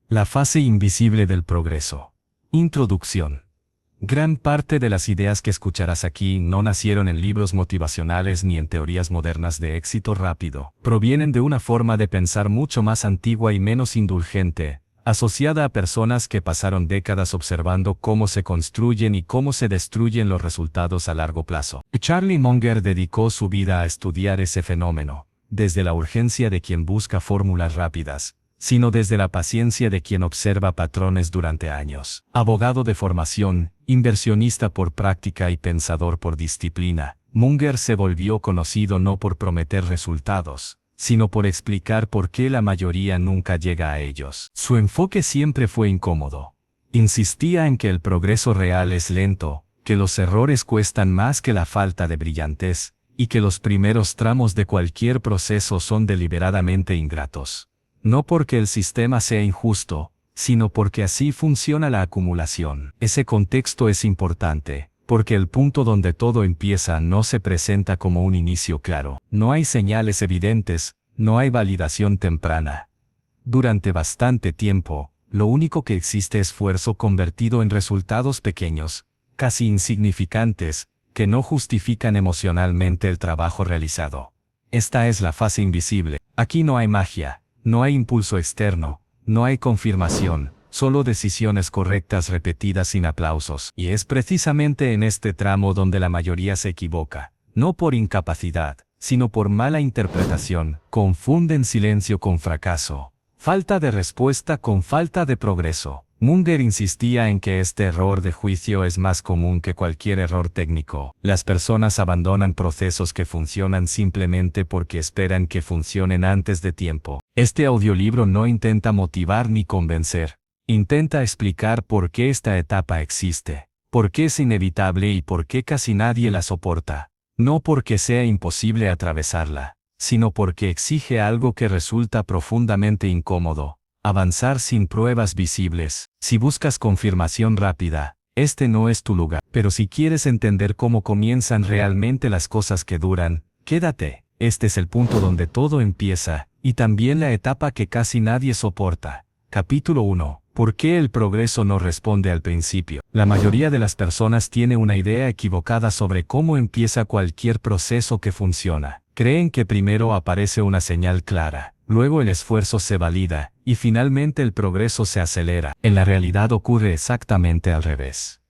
La fase invisible del progreso. Introducción. Gran parte de las ideas que escucharás aquí no nacieron en libros motivacionales ni en teorías modernas de éxito rápido. Provienen de una forma de pensar mucho más antigua y menos indulgente, asociada a personas que pasaron décadas observando cómo se construyen y cómo se destruyen los resultados a largo plazo. Charlie Munger dedicó su vida a estudiar ese fenómeno, desde la urgencia de quien busca fórmulas rápidas, sino desde la paciencia de quien observa patrones durante años. Abogado de formación, inversionista por práctica y pensador por disciplina, Munger se volvió conocido no por prometer resultados, sino por explicar por qué la mayoría nunca llega a ellos. Su enfoque siempre fue incómodo. Insistía en que el progreso real es lento, que los errores cuestan más que la falta de brillantez, y que los primeros tramos de cualquier proceso son deliberadamente ingratos. No porque el sistema sea injusto, sino porque así funciona la acumulación. Ese contexto es importante, porque el punto donde todo empieza no se presenta como un inicio claro. No hay señales evidentes, no hay validación temprana. Durante bastante tiempo, lo único que existe es esfuerzo convertido en resultados pequeños, casi insignificantes, que no justifican emocionalmente el trabajo realizado. Esta es la fase invisible. Aquí no hay magia. No hay impulso externo, no hay confirmación, solo decisiones correctas repetidas sin aplausos. Y es precisamente en este tramo donde la mayoría se equivoca, no por incapacidad, sino por mala interpretación. Confunden silencio con fracaso, falta de respuesta con falta de progreso. Munger insistía en que este error de juicio es más común que cualquier error técnico. Las personas abandonan procesos que funcionan simplemente porque esperan que funcionen antes de tiempo. Este audiolibro no intenta motivar ni convencer. Intenta explicar por qué esta etapa existe, por qué es inevitable y por qué casi nadie la soporta. No porque sea imposible atravesarla, sino porque exige algo que resulta profundamente incómodo. Avanzar sin pruebas visibles. Si buscas confirmación rápida, este no es tu lugar. Pero si quieres entender cómo comienzan realmente las cosas que duran, quédate. Este es el punto donde todo empieza, y también la etapa que casi nadie soporta. Capítulo 1. ¿Por qué el progreso no responde al principio? La mayoría de las personas tiene una idea equivocada sobre cómo empieza cualquier proceso que funciona. Creen que primero aparece una señal clara, luego el esfuerzo se valida, y finalmente el progreso se acelera. En la realidad ocurre exactamente al revés.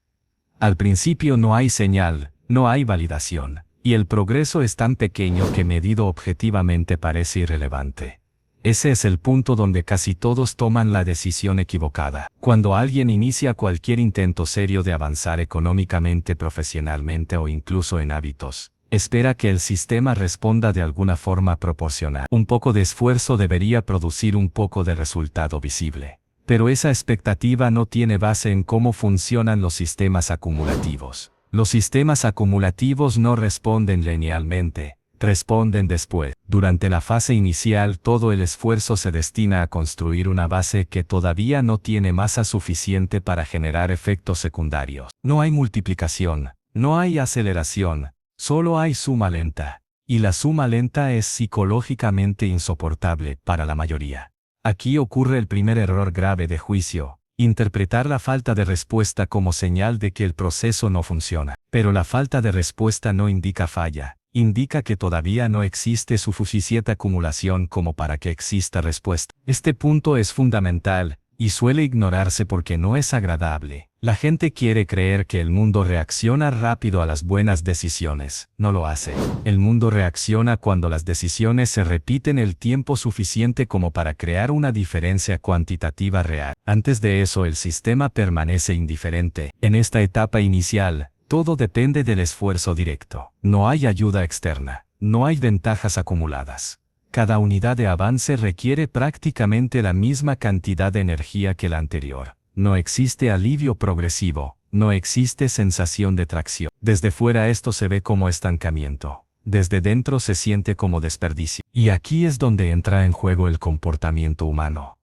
Al principio no hay señal, no hay validación, y el progreso es tan pequeño que medido objetivamente parece irrelevante. Ese es el punto donde casi todos toman la decisión equivocada. Cuando alguien inicia cualquier intento serio de avanzar económicamente, profesionalmente o incluso en hábitos, espera que el sistema responda de alguna forma proporcional. Un poco de esfuerzo debería producir un poco de resultado visible. Pero esa expectativa no tiene base en cómo funcionan los sistemas acumulativos. Los sistemas acumulativos no responden linealmente, responden después. Durante la fase inicial todo el esfuerzo se destina a construir una base que todavía no tiene masa suficiente para generar efectos secundarios. No hay multiplicación, no hay aceleración. Solo hay suma lenta, y la suma lenta es psicológicamente insoportable para la mayoría. Aquí ocurre el primer error grave de juicio, interpretar la falta de respuesta como señal de que el proceso no funciona. Pero la falta de respuesta no indica falla, indica que todavía no existe suficiente acumulación como para que exista respuesta. Este punto es fundamental, y suele ignorarse porque no es agradable. La gente quiere creer que el mundo reacciona rápido a las buenas decisiones. No lo hace. El mundo reacciona cuando las decisiones se repiten el tiempo suficiente como para crear una diferencia cuantitativa real. Antes de eso el sistema permanece indiferente. En esta etapa inicial, todo depende del esfuerzo directo. No hay ayuda externa. No hay ventajas acumuladas. Cada unidad de avance requiere prácticamente la misma cantidad de energía que la anterior. No existe alivio progresivo, no existe sensación de tracción. Desde fuera esto se ve como estancamiento. Desde dentro se siente como desperdicio. Y aquí es donde entra en juego el comportamiento humano.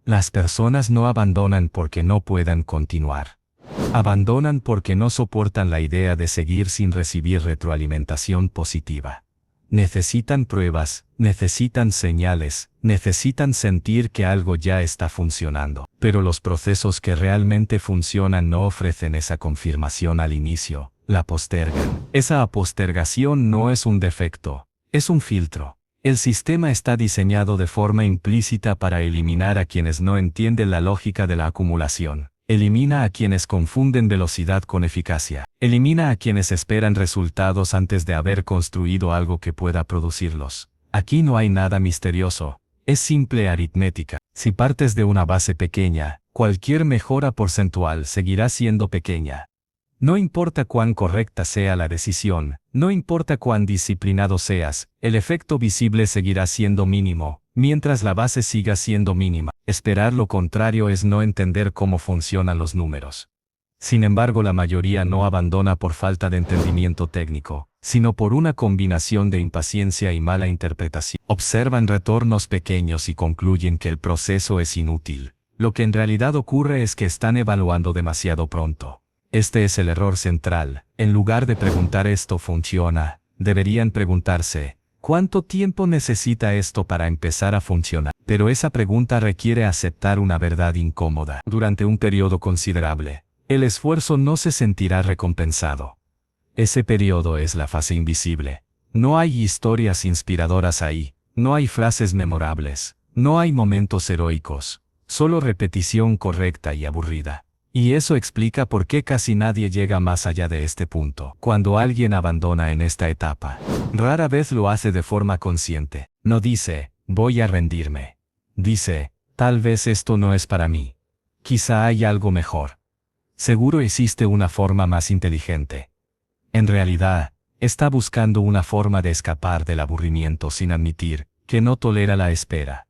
Las personas no abandonan porque no puedan continuar. Abandonan porque no soportan la idea de seguir sin recibir retroalimentación positiva. Necesitan pruebas, necesitan señales, necesitan sentir que algo ya está funcionando. Pero los procesos que realmente funcionan no ofrecen esa confirmación al inicio, la postergan. Esa postergación no es un defecto, es un filtro. El sistema está diseñado de forma implícita para eliminar a quienes no entienden la lógica de la acumulación. Elimina a quienes confunden velocidad con eficacia. Elimina a quienes esperan resultados antes de haber construido algo que pueda producirlos. Aquí no hay nada misterioso. Es simple aritmética. Si partes de una base pequeña, cualquier mejora porcentual seguirá siendo pequeña. No importa cuán correcta sea la decisión, no importa cuán disciplinado seas, el efecto visible seguirá siendo mínimo, mientras la base siga siendo mínima. Esperar lo contrario es no entender cómo funcionan los números. Sin embargo, la mayoría no abandona por falta de entendimiento técnico, sino por una combinación de impaciencia y mala interpretación. Observan retornos pequeños y concluyen que el proceso es inútil. Lo que en realidad ocurre es que están evaluando demasiado pronto. Este es el error central. En lugar de preguntar ¿esto funciona?, deberían preguntarse ¿cuánto tiempo necesita esto para empezar a funcionar? Pero esa pregunta requiere aceptar una verdad incómoda. Durante un periodo considerable, el esfuerzo no se sentirá recompensado. Ese periodo es la fase invisible. No hay historias inspiradoras ahí, no hay frases memorables, no hay momentos heroicos, solo repetición correcta y aburrida. Y eso explica por qué casi nadie llega más allá de este punto. Cuando alguien abandona en esta etapa, rara vez lo hace de forma consciente. No dice, voy a rendirme. Dice, tal vez esto no es para mí. Quizá hay algo mejor. Seguro existe una forma más inteligente. En realidad, está buscando una forma de escapar del aburrimiento sin admitir que no tolera la espera.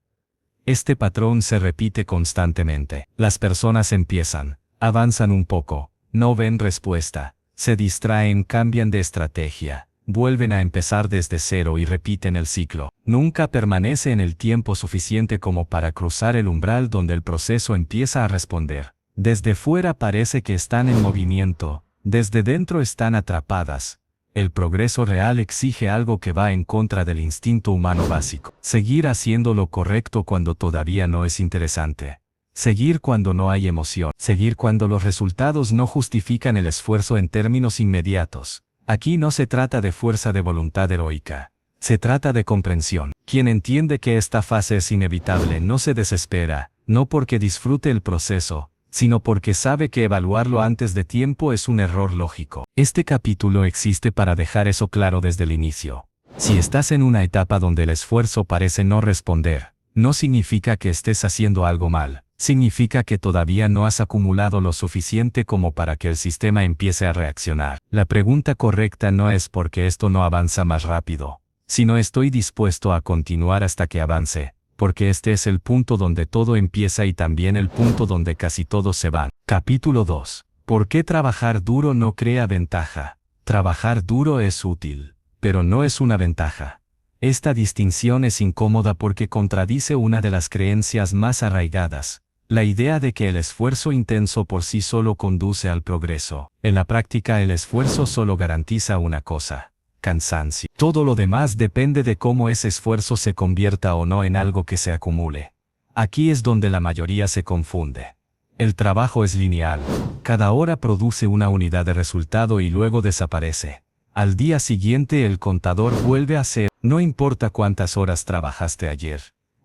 Este patrón se repite constantemente. Las personas empiezan, avanzan un poco, no ven respuesta, se distraen, cambian de estrategia, vuelven a empezar desde cero y repiten el ciclo. Nunca permanece en el tiempo suficiente como para cruzar el umbral donde el proceso empieza a responder. Desde fuera parece que están en movimiento, desde dentro están atrapadas. El progreso real exige algo que va en contra del instinto humano básico. Seguir haciendo lo correcto cuando todavía no es interesante. Seguir cuando no hay emoción. Seguir cuando los resultados no justifican el esfuerzo en términos inmediatos. Aquí no se trata de fuerza de voluntad heroica. Se trata de comprensión. Quien entiende que esta fase es inevitable no se desespera, no porque disfrute el proceso, sino porque sabe que evaluarlo antes de tiempo es un error lógico. Este capítulo existe para dejar eso claro desde el inicio. Si estás en una etapa donde el esfuerzo parece no responder, no significa que estés haciendo algo mal. Significa que todavía no has acumulado lo suficiente como para que el sistema empiece a reaccionar. La pregunta correcta no es ¿por qué esto no avanza más rápido?, sino ¿estoy dispuesto a continuar hasta que avance? Porque este es el punto donde todo empieza y también el punto donde casi todos se van. Capítulo 2. ¿Por qué trabajar duro no crea ventaja? Trabajar duro es útil, pero no es una ventaja. Esta distinción es incómoda porque contradice una de las creencias más arraigadas. La idea de que el esfuerzo intenso por sí solo conduce al progreso. En la práctica el esfuerzo solo garantiza una cosa: cansancio. Todo lo demás depende de cómo ese esfuerzo se convierta o no en algo que se acumule. Aquí es donde la mayoría se confunde. El trabajo es lineal. Cada hora produce una unidad de resultado y luego desaparece. Al día siguiente el contador vuelve a cero. No importa cuántas horas trabajaste ayer.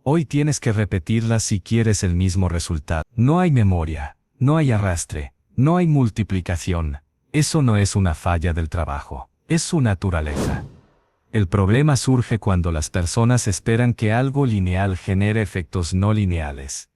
Hoy tienes que repetirlas si quieres el mismo resultado. No hay memoria, no hay arrastre, no hay multiplicación. Eso no es una falla del trabajo, es su naturaleza. El problema surge cuando las personas esperan que algo lineal genere efectos no lineales.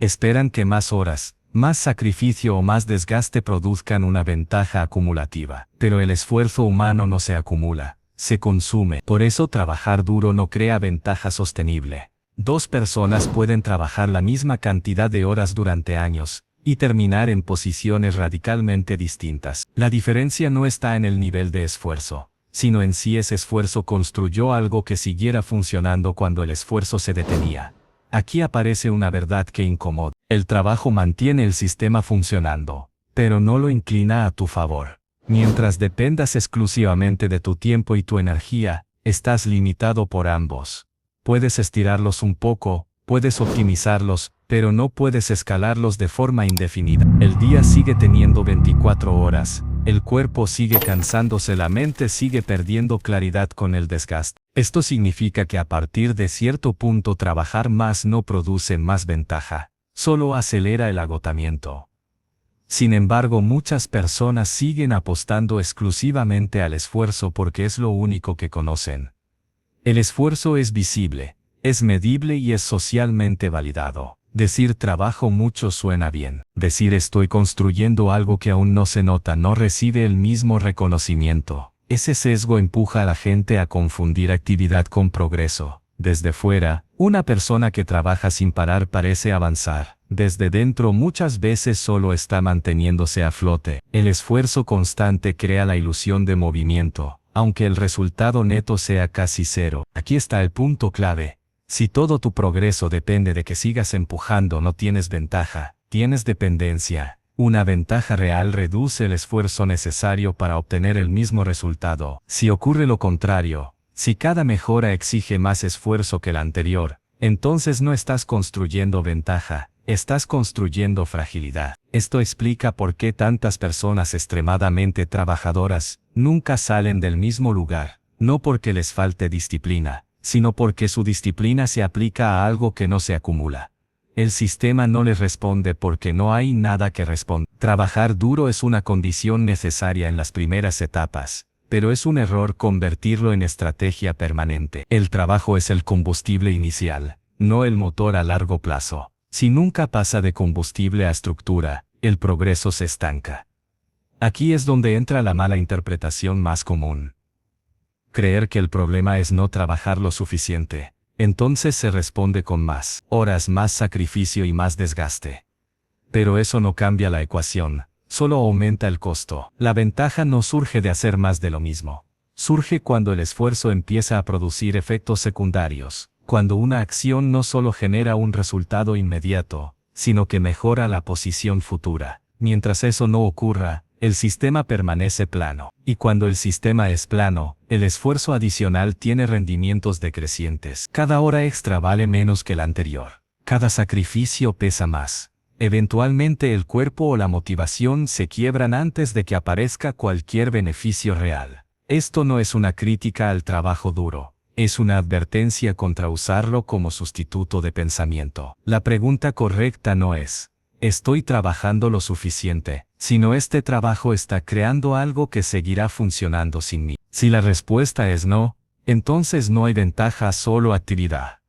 Esperan que más horas, más sacrificio o más desgaste produzcan una ventaja acumulativa. Pero el esfuerzo humano no se acumula, se consume. Por eso trabajar duro no crea ventaja sostenible. Dos personas pueden trabajar la misma cantidad de horas durante años y terminar en posiciones radicalmente distintas. La diferencia no está en el nivel de esfuerzo, sino en si ese esfuerzo construyó algo que siguiera funcionando cuando el esfuerzo se detenía. Aquí aparece una verdad que incomoda. El trabajo mantiene el sistema funcionando, pero no lo inclina a tu favor. Mientras dependas exclusivamente de tu tiempo y tu energía, estás limitado por ambos. Puedes estirarlos un poco, puedes optimizarlos, pero no puedes escalarlos de forma indefinida. El día sigue teniendo 24 horas, el cuerpo sigue cansándose, la mente sigue perdiendo claridad con el desgaste. Esto significa que a partir de cierto punto trabajar más no produce más ventaja, solo acelera el agotamiento. Sin embargo, muchas personas siguen apostando exclusivamente al esfuerzo porque es lo único que conocen. El esfuerzo es visible, es medible y es socialmente validado. Decir trabajo mucho suena bien. Decir estoy construyendo algo que aún no se nota no recibe el mismo reconocimiento. Ese sesgo empuja a la gente a confundir actividad con progreso. Desde fuera, una persona que trabaja sin parar parece avanzar. Desde dentro muchas veces solo está manteniéndose a flote. El esfuerzo constante crea la ilusión de movimiento, aunque el resultado neto sea casi cero. Aquí está el punto clave. Si todo tu progreso depende de que sigas empujando, no tienes ventaja, tienes dependencia. Una ventaja real reduce el esfuerzo necesario para obtener el mismo resultado. Si ocurre lo contrario, si cada mejora exige más esfuerzo que la anterior, entonces no estás construyendo ventaja, estás construyendo fragilidad. Esto explica por qué tantas personas extremadamente trabajadoras nunca salen del mismo lugar, no porque les falte disciplina, sino porque su disciplina se aplica a algo que no se acumula. El sistema no les responde porque no hay nada que responda. Trabajar duro es una condición necesaria en las primeras etapas, pero es un error convertirlo en estrategia permanente. El trabajo es el combustible inicial, no el motor a largo plazo. Si nunca pasa de combustible a estructura, el progreso se estanca. Aquí es donde entra la mala interpretación más común. Creer que el problema es no trabajar lo suficiente. Entonces se responde con más horas, más sacrificio y más desgaste. Pero eso no cambia la ecuación, solo aumenta el costo. La ventaja no surge de hacer más de lo mismo. Surge cuando el esfuerzo empieza a producir efectos secundarios, cuando una acción no solo genera un resultado inmediato, sino que mejora la posición futura. Mientras eso no ocurra, el sistema permanece plano. Y cuando el sistema es plano, el esfuerzo adicional tiene rendimientos decrecientes. Cada hora extra vale menos que la anterior. Cada sacrificio pesa más. Eventualmente el cuerpo o la motivación se quiebran antes de que aparezca cualquier beneficio real. Esto no es una crítica al trabajo duro. Es una advertencia contra usarlo como sustituto de pensamiento. La pregunta correcta no es, ¿estoy trabajando lo suficiente?, sino este trabajo está creando algo que seguirá funcionando sin mí. Si la respuesta es no, entonces no hay ventaja, solo actividad.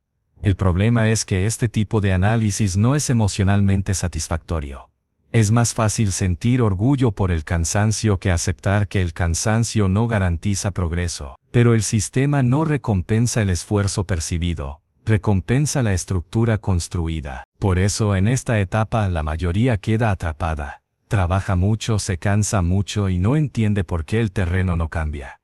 El problema es que este tipo de análisis no es emocionalmente satisfactorio. Es más fácil sentir orgullo por el cansancio que aceptar que el cansancio no garantiza progreso. Pero el sistema no recompensa el esfuerzo percibido, recompensa la estructura construida. Por eso en esta etapa la mayoría queda atrapada. Trabaja mucho, se cansa mucho y no entiende por qué el terreno no cambia.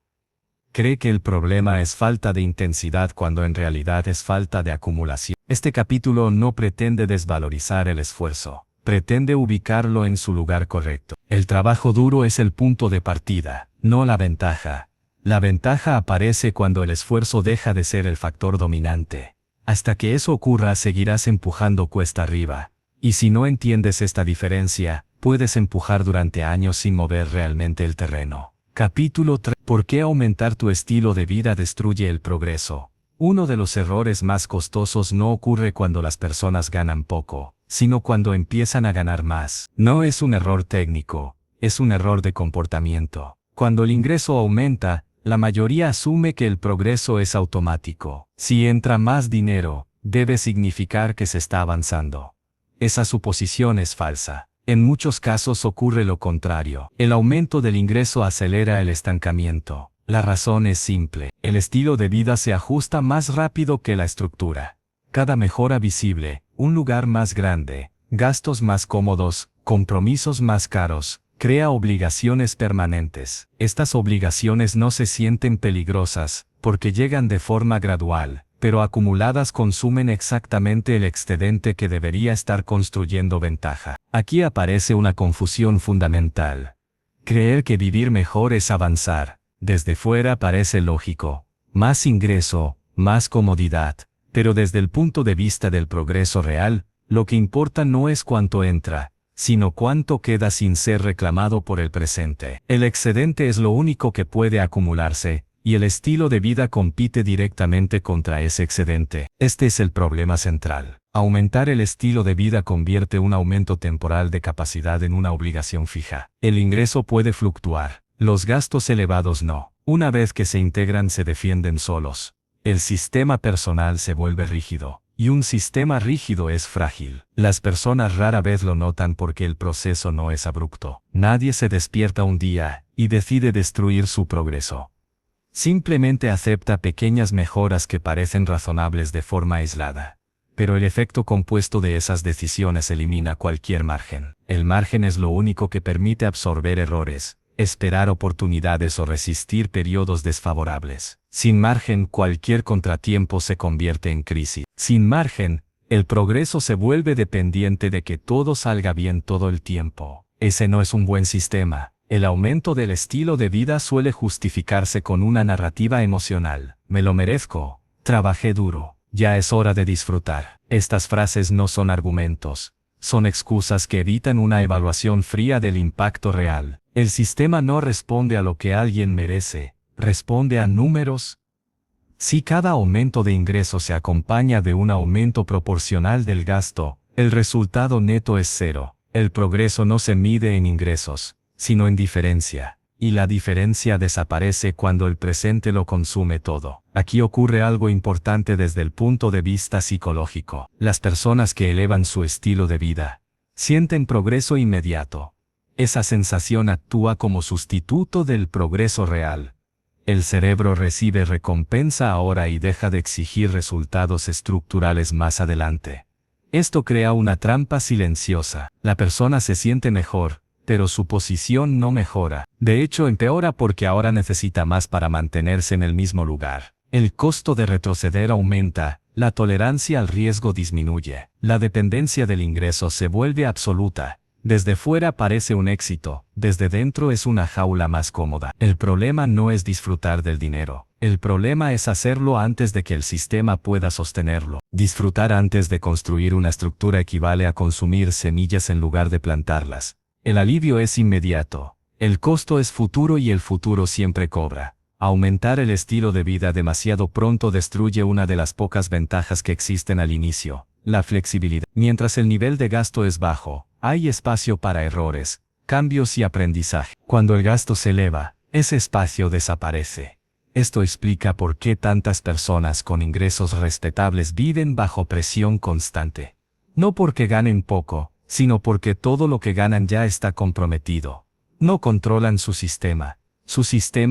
Cree que el problema es falta de intensidad cuando en realidad es falta de acumulación. Este capítulo no pretende desvalorizar el esfuerzo, pretende ubicarlo en su lugar correcto. El trabajo duro es el punto de partida, no la ventaja. La ventaja aparece cuando el esfuerzo deja de ser el factor dominante. Hasta que eso ocurra seguirás empujando cuesta arriba. Y si no entiendes esta diferencia, puedes empujar durante años sin mover realmente el terreno. Capítulo 3. ¿Por qué aumentar tu estilo de vida destruye el progreso? Uno de los errores más costosos no ocurre cuando las personas ganan poco, sino cuando empiezan a ganar más. No es un error técnico, es un error de comportamiento. Cuando el ingreso aumenta, la mayoría asume que el progreso es automático. Si entra más dinero, debe significar que se está avanzando. Esa suposición es falsa. En muchos casos ocurre lo contrario. El aumento del ingreso acelera el estancamiento. La razón es simple. El estilo de vida se ajusta más rápido que la estructura. Cada mejora visible, un lugar más grande, gastos más cómodos, compromisos más caros, crea obligaciones permanentes. Estas obligaciones no se sienten peligrosas, porque llegan de forma gradual, pero acumuladas consumen exactamente el excedente que debería estar construyendo ventaja. Aquí aparece una confusión fundamental. Creer que vivir mejor es avanzar. Desde fuera parece lógico. Más ingreso, más comodidad. Pero desde el punto de vista del progreso real, Lo que importa no es cuánto entra, sino cuánto queda sin ser reclamado por el presente. El excedente es lo único que puede acumularse, y el estilo de vida compite directamente contra ese excedente. Este es el problema central. Aumentar el estilo de vida convierte un aumento temporal de capacidad en una obligación fija. El ingreso puede fluctuar, los gastos elevados no. Una vez que se integran se defienden solos. El sistema personal se vuelve rígido. Y un sistema rígido es frágil. Las personas rara vez lo notan porque el proceso no es abrupto. Nadie se despierta un día y decide destruir su progreso. Simplemente acepta pequeñas mejoras que parecen razonables de forma aislada. Pero el efecto compuesto de esas decisiones elimina cualquier margen. El margen es lo único que permite absorber errores, esperar oportunidades o resistir periodos desfavorables. Sin margen, cualquier contratiempo se convierte en crisis. Sin margen, el progreso se vuelve dependiente de que todo salga bien todo el tiempo. Ese no es un buen sistema. El aumento del estilo de vida suele justificarse con una narrativa emocional. Me lo merezco, trabajé duro, ya es hora de disfrutar. Estas frases no son argumentos, son excusas que evitan una evaluación fría del impacto real. El sistema no responde a lo que alguien merece, responde a números. Si cada aumento de ingresos se acompaña de un aumento proporcional del gasto, el resultado neto es cero. El progreso no se mide en ingresos, sino en diferencia, y la diferencia desaparece cuando el presente lo consume todo. Aquí ocurre algo importante desde el punto de vista psicológico. Las personas que elevan su estilo de vida sienten progreso inmediato. Esa sensación actúa como sustituto del progreso real. El cerebro recibe recompensa ahora y deja de exigir resultados estructurales más adelante. Esto crea una trampa silenciosa. La persona se siente mejor, pero su posición no mejora. De hecho, empeora porque ahora necesita más para mantenerse en el mismo lugar. El costo de retroceder aumenta, la tolerancia al riesgo disminuye. La dependencia del ingreso se vuelve absoluta. Desde fuera parece un éxito, desde dentro es una jaula más cómoda. El problema no es disfrutar del dinero. El problema es hacerlo antes de que el sistema pueda sostenerlo. Disfrutar antes de construir una estructura equivale a consumir semillas en lugar de plantarlas. El alivio es inmediato. El costo es futuro y el futuro siempre cobra. Aumentar el estilo de vida demasiado pronto destruye una de las pocas ventajas que existen al inicio, la flexibilidad. Mientras el nivel de gasto es bajo, hay espacio para errores, cambios y aprendizaje. Cuando el gasto se eleva, ese espacio desaparece. Esto explica por qué tantas personas con ingresos respetables viven bajo presión constante. No porque ganen poco, sino porque todo lo que ganan ya está comprometido. No controlan su sistema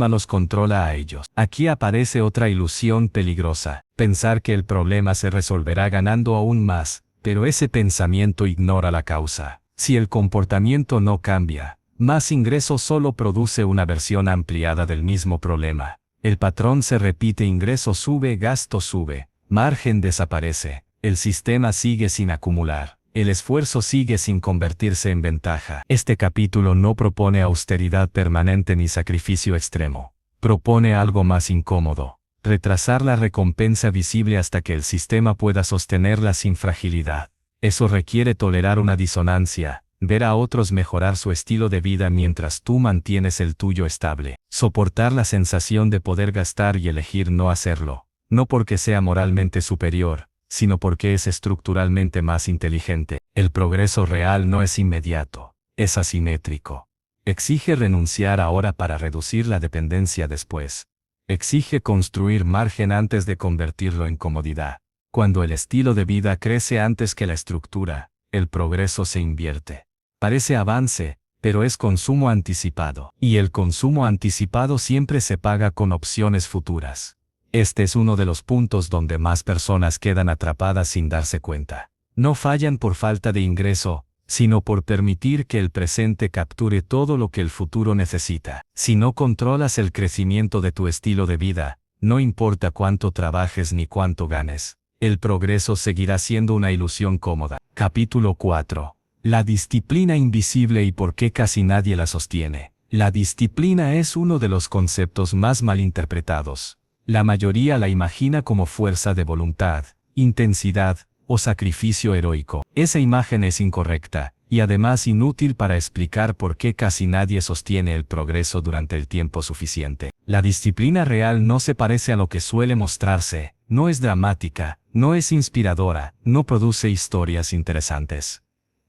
los controla a ellos. Aquí aparece otra ilusión peligrosa, pensar que el problema se resolverá ganando aún más, pero ese pensamiento ignora la causa. Si el comportamiento no cambia, más ingreso solo produce una versión ampliada del mismo problema. El patrón se repite: ingreso sube, gasto sube, margen desaparece, el sistema sigue sin acumular. El esfuerzo sigue sin convertirse en ventaja. Este capítulo no propone austeridad permanente ni sacrificio extremo. Propone algo más incómodo: retrasar la recompensa visible hasta que el sistema pueda sostenerla sin fragilidad. Eso requiere tolerar una disonancia, ver a otros mejorar su estilo de vida mientras tú mantienes el tuyo estable. Soportar la sensación de poder gastar y elegir no hacerlo, no porque sea moralmente superior, sino porque es estructuralmente más inteligente. El progreso real no es inmediato, es asimétrico. Exige renunciar ahora para reducir la dependencia después. Exige construir margen antes de convertirlo en comodidad. Cuando el estilo de vida crece antes que la estructura, el progreso se invierte. Parece avance, pero es consumo anticipado. Y el consumo anticipado siempre se paga con opciones futuras. Este es uno de los puntos donde más personas quedan atrapadas sin darse cuenta. No fallan por falta de ingreso, sino por permitir que el presente capture todo lo que el futuro necesita. Si no controlas el crecimiento de tu estilo de vida, no importa cuánto trabajes ni cuánto ganes, el progreso seguirá siendo una ilusión cómoda. Capítulo 4. La disciplina invisible y por qué casi nadie la sostiene. La disciplina es uno de los conceptos más malinterpretados. La mayoría la imagina como fuerza de voluntad, intensidad, o sacrificio heroico. Esa imagen es incorrecta, y además inútil para explicar por qué casi nadie sostiene el progreso durante el tiempo suficiente. La disciplina real no se parece a lo que suele mostrarse, no es dramática, no es inspiradora, no produce historias interesantes.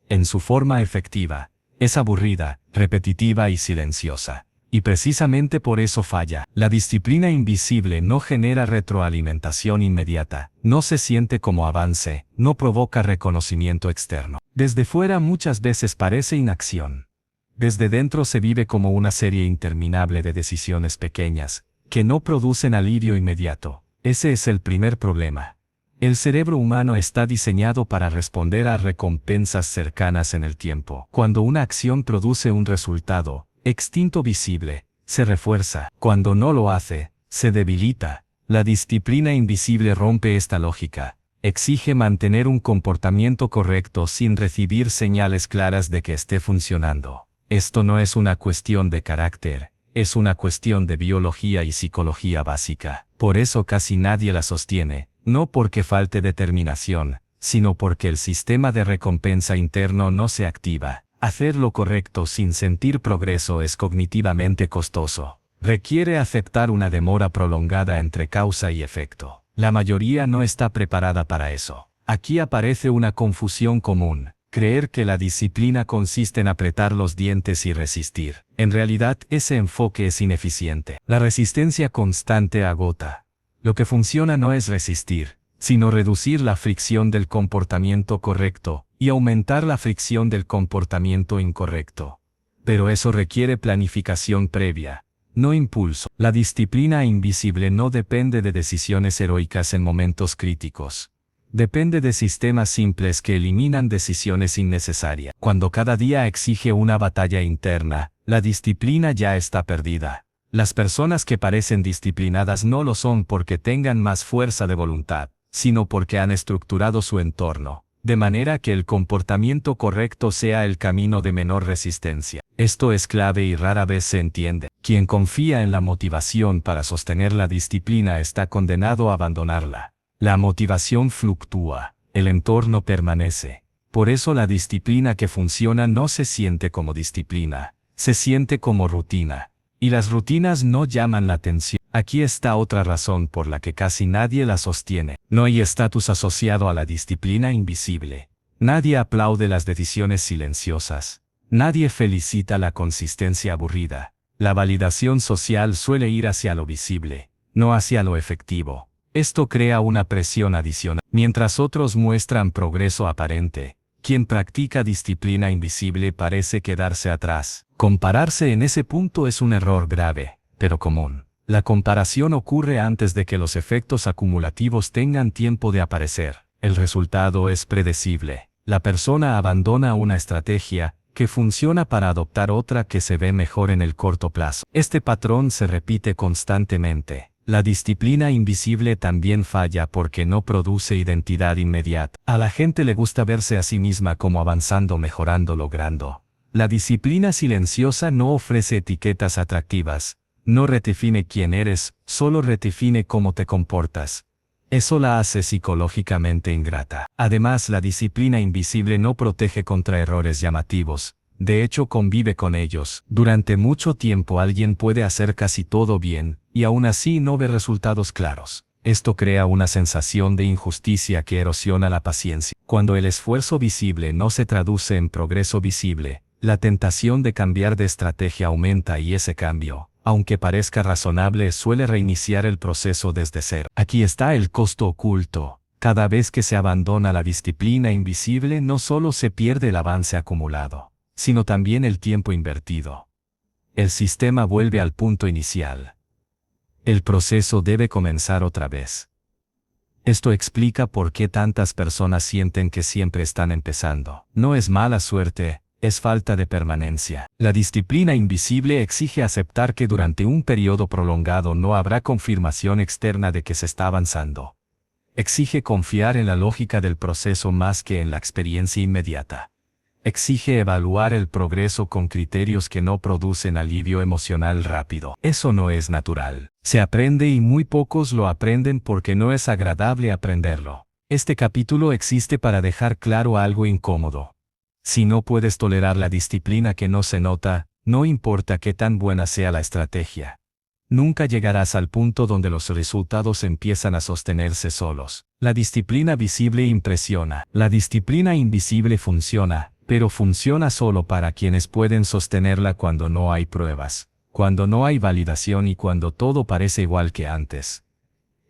En su forma efectiva, es aburrida, repetitiva y silenciosa. Y precisamente por eso falla. La disciplina invisible no genera retroalimentación inmediata, no se siente como avance, no provoca reconocimiento externo. Desde fuera muchas veces parece inacción. Desde dentro se vive como una serie interminable de decisiones pequeñas, que no producen alivio inmediato. Ese es el primer problema. El cerebro humano está diseñado para responder a recompensas cercanas en el tiempo. Cuando una acción produce un resultado, extinto visible, se refuerza. Cuando no lo hace, se debilita. La disciplina invisible rompe esta lógica. Exige mantener un comportamiento correcto sin recibir señales claras de que esté funcionando. Esto no es una cuestión de carácter, es una cuestión de biología y psicología básica. Por eso casi nadie la sostiene, no porque falte determinación, sino porque el sistema de recompensa interno no se activa. Hacer lo correcto sin sentir progreso es cognitivamente costoso. Requiere aceptar una demora prolongada entre causa y efecto. La mayoría no está preparada para eso. Aquí aparece una confusión común. Creer que la disciplina consiste en apretar los dientes y resistir. En realidad, ese enfoque es ineficiente. La resistencia constante agota. Lo que funciona no es resistir, sino reducir la fricción del comportamiento correcto y aumentar la fricción del comportamiento incorrecto. Pero eso requiere planificación previa, no impulso. La disciplina invisible no depende de decisiones heroicas en momentos críticos. Depende de sistemas simples que eliminan decisiones innecesarias. Cuando cada día exige una batalla interna, la disciplina ya está perdida. Las personas que parecen disciplinadas no lo son porque tengan más fuerza de voluntad, sino porque han estructurado su entorno, de manera que el comportamiento correcto sea el camino de menor resistencia. Esto es clave y rara vez se entiende. Quien confía en la motivación para sostener la disciplina está condenado a abandonarla. La motivación fluctúa, el entorno permanece. Por eso la disciplina que funciona no se siente como disciplina, se siente como rutina. Y las rutinas no llaman la atención. Aquí está otra razón por la que casi nadie la sostiene. No hay estatus asociado a la disciplina invisible. Nadie aplaude las decisiones silenciosas. Nadie felicita la consistencia aburrida. La validación social suele ir hacia lo visible, no hacia lo efectivo. Esto crea una presión adicional. Mientras otros muestran progreso aparente, quien practica disciplina invisible parece quedarse atrás. Compararse en ese punto es un error grave, pero común. La comparación ocurre antes de que los efectos acumulativos tengan tiempo de aparecer. El resultado es predecible. La persona abandona una estrategia que funciona para adoptar otra que se ve mejor en el corto plazo. Este patrón se repite constantemente. La disciplina invisible también falla porque no produce identidad inmediata. A la gente le gusta verse a sí misma como avanzando, mejorando, logrando. La disciplina silenciosa no ofrece etiquetas atractivas, no redefine quién eres, solo redefine cómo te comportas. Eso la hace psicológicamente ingrata. Además, la disciplina invisible no protege contra errores llamativos. De hecho, convive con ellos. Durante mucho tiempo alguien puede hacer casi todo bien, y aún así no ve resultados claros. Esto crea una sensación de injusticia que erosiona la paciencia. Cuando el esfuerzo visible no se traduce en progreso visible, la tentación de cambiar de estrategia aumenta y ese cambio, aunque parezca razonable, suele reiniciar el proceso desde cero. Aquí está el costo oculto. Cada vez que se abandona la disciplina invisible no solo se pierde el avance acumulado, sino también el tiempo invertido. El sistema vuelve al punto inicial. El proceso debe comenzar otra vez. Esto explica por qué tantas personas sienten que siempre están empezando. No es mala suerte, es falta de permanencia. La disciplina invisible exige aceptar que durante un periodo prolongado no habrá confirmación externa de que se está avanzando. Exige confiar en la lógica del proceso más que en la experiencia inmediata. Exige evaluar el progreso con criterios que no producen alivio emocional rápido. Eso no es natural. Se aprende y muy pocos lo aprenden porque no es agradable aprenderlo. Este capítulo existe para dejar claro algo incómodo. Si no puedes tolerar la disciplina que no se nota, no importa qué tan buena sea la estrategia. Nunca llegarás al punto donde los resultados empiezan a sostenerse solos. La disciplina visible impresiona. La disciplina invisible funciona, pero funciona solo para quienes pueden sostenerla cuando no hay pruebas, cuando no hay validación y cuando todo parece igual que antes.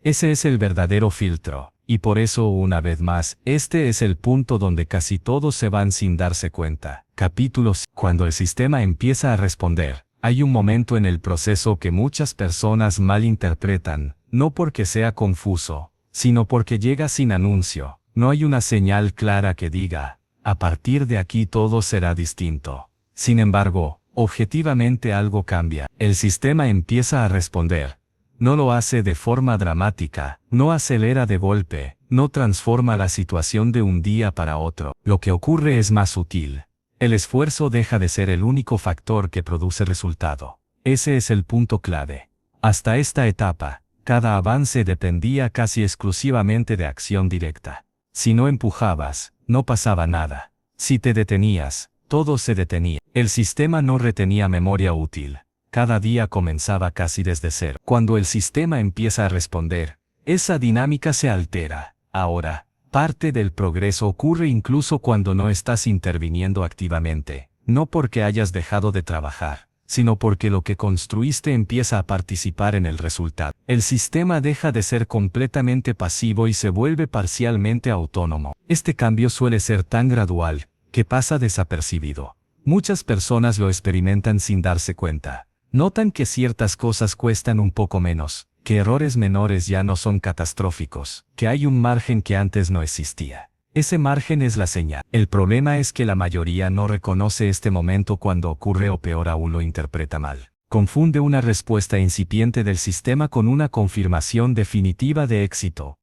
Ese es el verdadero filtro, y por eso una vez más, este es el punto donde casi todos se van sin darse cuenta. Capítulos. Cuando el sistema empieza a responder, hay un momento en el proceso que muchas personas malinterpretan, no porque sea confuso, sino porque llega sin anuncio. No hay una señal clara que diga, a partir de aquí todo será distinto. Sin embargo, objetivamente algo cambia. El sistema empieza a responder. No lo hace de forma dramática, no acelera de golpe, no transforma la situación de un día para otro. Lo que ocurre es más sutil. El esfuerzo deja de ser el único factor que produce resultado. Ese es el punto clave. Hasta esta etapa, cada avance dependía casi exclusivamente de acción directa. Si no empujabas, no pasaba nada. Si te detenías, todo se detenía. El sistema no retenía memoria útil. Cada día comenzaba casi desde cero. Cuando el sistema empieza a responder, esa dinámica se altera. Ahora, parte del progreso ocurre incluso cuando no estás interviniendo activamente, no porque hayas dejado de trabajar, sino porque lo que construiste empieza a participar en el resultado. El sistema deja de ser completamente pasivo y se vuelve parcialmente autónomo. Este cambio suele ser tan gradual, que pasa desapercibido. Muchas personas lo experimentan sin darse cuenta. Notan que ciertas cosas cuestan un poco menos, que errores menores ya no son catastróficos, que hay un margen que antes no existía. Ese margen es la señal. El problema es que la mayoría no reconoce este momento cuando ocurre o peor aún lo interpreta mal. Confunde una respuesta incipiente del sistema con una confirmación definitiva de éxito.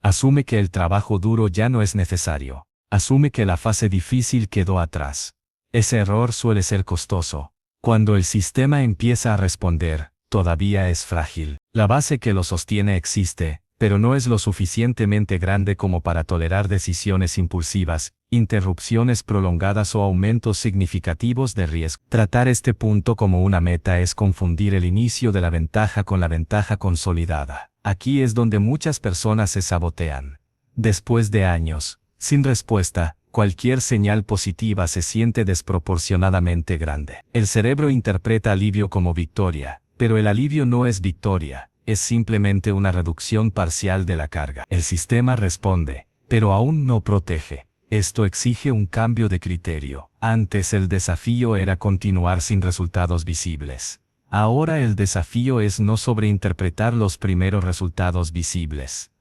Asume que el trabajo duro ya no es necesario. Asume que la fase difícil quedó atrás. Ese error suele ser costoso. Cuando el sistema empieza a responder, todavía es frágil. La base que lo sostiene existe, pero no es lo suficientemente grande como para tolerar decisiones impulsivas, interrupciones prolongadas o aumentos significativos de riesgo. Tratar este punto como una meta es confundir el inicio de la ventaja con la ventaja consolidada. Aquí es donde muchas personas se sabotean. Después de años, sin respuesta, cualquier señal positiva se siente desproporcionadamente grande. El cerebro interpreta alivio como victoria, pero el alivio no es victoria, es simplemente una reducción parcial de la carga. El sistema responde, pero aún no protege. Esto exige un cambio de criterio. Antes el desafío era continuar sin resultados visibles. Ahora el desafío es no sobreinterpretar los primeros resultados visibles.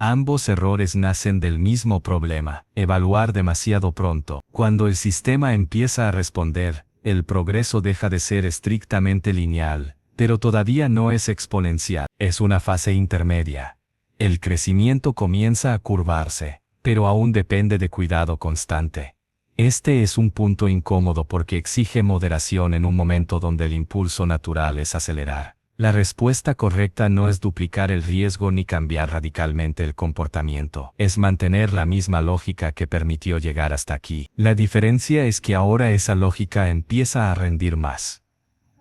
Ambos errores nacen del mismo problema, evaluar demasiado pronto. Cuando el sistema empieza a responder, el progreso deja de ser estrictamente lineal, pero todavía no es exponencial, es una fase intermedia. El crecimiento comienza a curvarse, pero aún depende de cuidado constante. Este es un punto incómodo porque exige moderación en un momento donde el impulso natural es acelerar. La respuesta correcta no es duplicar el riesgo ni cambiar radicalmente el comportamiento. Es mantener la misma lógica que permitió llegar hasta aquí. La diferencia es que ahora esa lógica empieza a rendir más.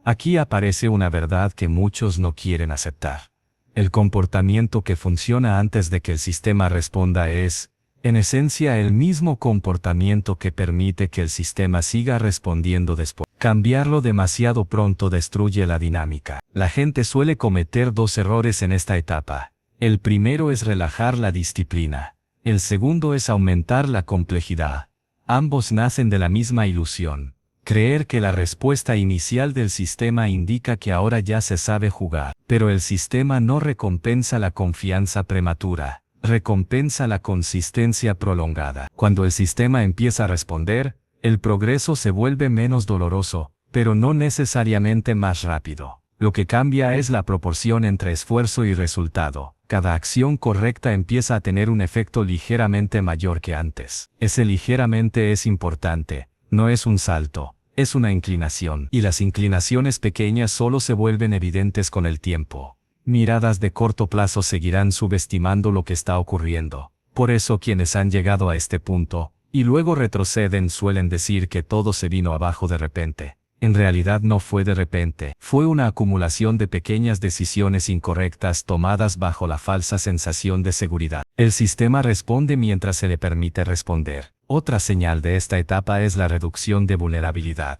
Aquí aparece una verdad que muchos no quieren aceptar. El comportamiento que funciona antes de que el sistema responda es, en esencia, el mismo comportamiento que permite que el sistema siga respondiendo después. Cambiarlo demasiado pronto destruye la dinámica. La gente suele cometer dos errores en esta etapa. El primero es relajar la disciplina. El segundo es aumentar la complejidad. Ambos nacen de la misma ilusión. Creer que la respuesta inicial del sistema indica que ahora ya se sabe jugar. Pero el sistema no recompensa la confianza prematura. Recompensa la consistencia prolongada. Cuando el sistema empieza a responder, el progreso se vuelve menos doloroso, pero no necesariamente más rápido. Lo que cambia es la proporción entre esfuerzo y resultado. Cada acción correcta empieza a tener un efecto ligeramente mayor que antes. Ese ligeramente es importante, no es un salto, es una inclinación. Y las inclinaciones pequeñas solo se vuelven evidentes con el tiempo. Miradas de corto plazo seguirán subestimando lo que está ocurriendo, Por eso quienes han llegado a este punto, y luego retroceden, suelen decir que todo se vino abajo de repente. En realidad no fue de repente, fue una acumulación de pequeñas decisiones incorrectas tomadas bajo la falsa sensación de seguridad. El sistema responde mientras se le permite responder. Otra señal de esta etapa es la reducción de vulnerabilidad.